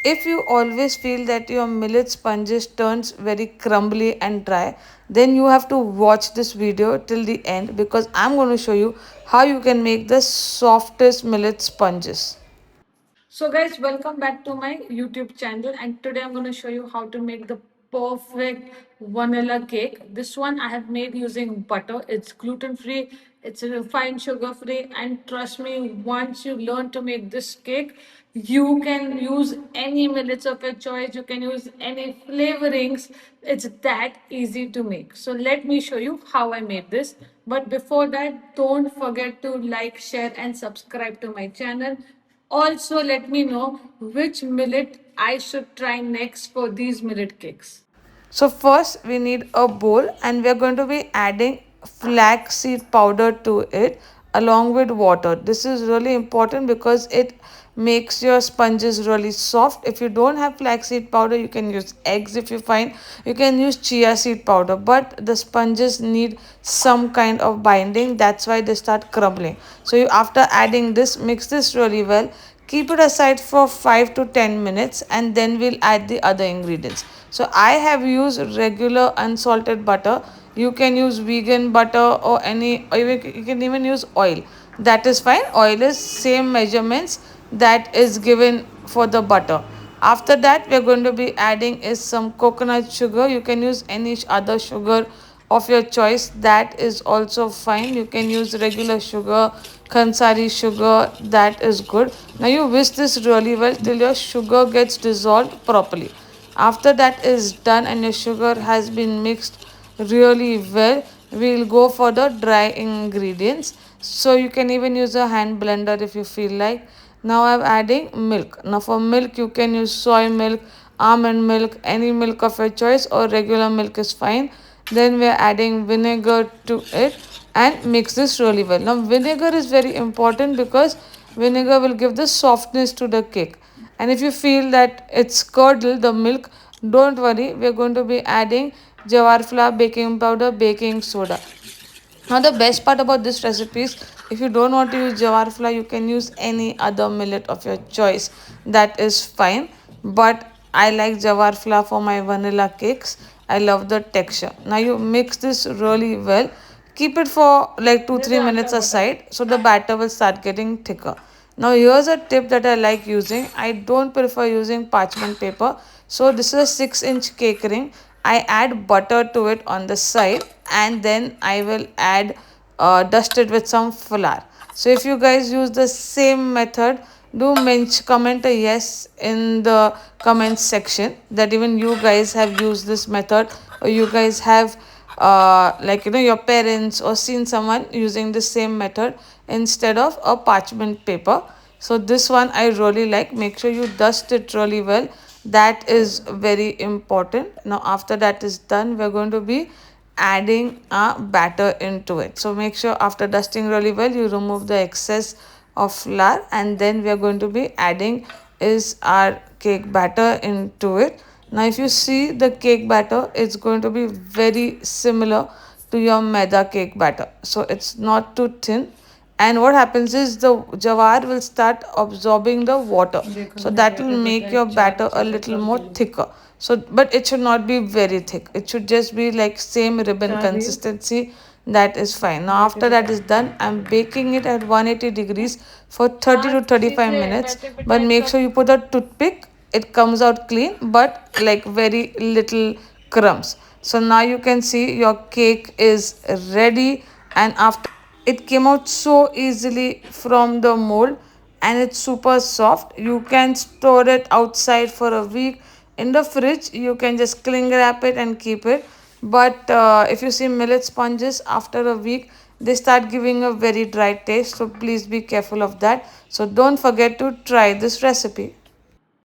If you always feel that your millet sponges turns very crumbly and dry, then you have to watch this video till the end, because I'm going to show you how you can make the softest millet sponges. So guys, welcome back to my YouTube channel, and today I'm going to show you how to make the perfect vanilla cake. This one I have made using butter. It's gluten free, it's refined sugar free, and trust me, once you learn to make this cake, you can use any millets of your choice, you can use any flavorings. It's that easy to make. So let me show you how I made this. But before that, don't forget to like, share, and subscribe to my channel. Also, let me know which millet I should try next for these millet cakes. So first we need a bowl, and we are going to be adding flaxseed powder to it along with water. This is really important because it makes your sponges really soft. If you don't have flaxseed powder, you can use eggs. If you find, you can use chia seed powder, but the sponges need some kind of binding. That's why they start crumbling. So you, after adding this, mix this really well. Keep it aside for 5 to 10 minutes, and then we'll add the other ingredients. So I have used regular unsalted butter. You can use vegan butter, or any, or you can even use oil. That is fine. Oil is same measurements that is given for the butter. After that, we are going to be adding is some coconut sugar. You can use any other sugar of your choice. That is also fine. You can use regular sugar, Khandsari sugar. That is good. Now you whisk this really well till your sugar gets dissolved properly. After that is done and your sugar has been mixed really well, we'll go for the dry ingredients. So you can even use a hand blender if you feel like. Now I'm adding milk. Now for milk, you can use soy milk, almond milk, any milk of your choice, or regular milk is fine. Then we're adding vinegar to it and mix this really well. Now vinegar is very important because vinegar will give the softness to the cake. And if you feel that it's curdled, the milk, don't worry, we're going to be adding jowar flour, baking powder, baking soda. Now the best part about this recipe is, if you don't want to use jowar flour, you can use any other millet of your choice. That is fine. But I like jowar flour for my vanilla cakes. I love the texture. Now you mix this really well. Keep it for like 2-3 minutes aside, so the batter will start getting thicker. Now here's a tip that I like using. I don't prefer using parchment paper. So this is a 6-inch cake ring. I add butter to it on the side, and then I will add dust it with some flour. So if you guys use the same method, do comment a yes in the comment section that even you guys have used this method, or you guys have like your parents or seen someone using the same method instead of a parchment paper. So this one I really like. Make sure you dust it really well. That is very important. Now after that is done, we're going to be adding a batter into it. So make sure after dusting really well, you remove the excess of flour, and then we are going to be adding is our cake batter into it. Now if you see the cake batter, it's going to be very similar to your maida cake batter. So it's not too thin, and what happens is the jawar will start absorbing the water, so that will make your batter a little more thicker. So but it should not be very thick, it should just be like same ribbon consistency. That is fine. Now after that is done, I'm baking it at 180 degrees for 30 to 35 minutes. But make sure you put a toothpick, it comes out clean, but like very little crumbs. So now you can see your cake is ready, and after, it came out so easily from the mold, and it's super soft. You can store it outside for a week. In the fridge, you can just cling wrap it and keep it. But if you see millet sponges, after a week, they start giving a very dry taste. So please be careful of that. So don't forget to try this recipe.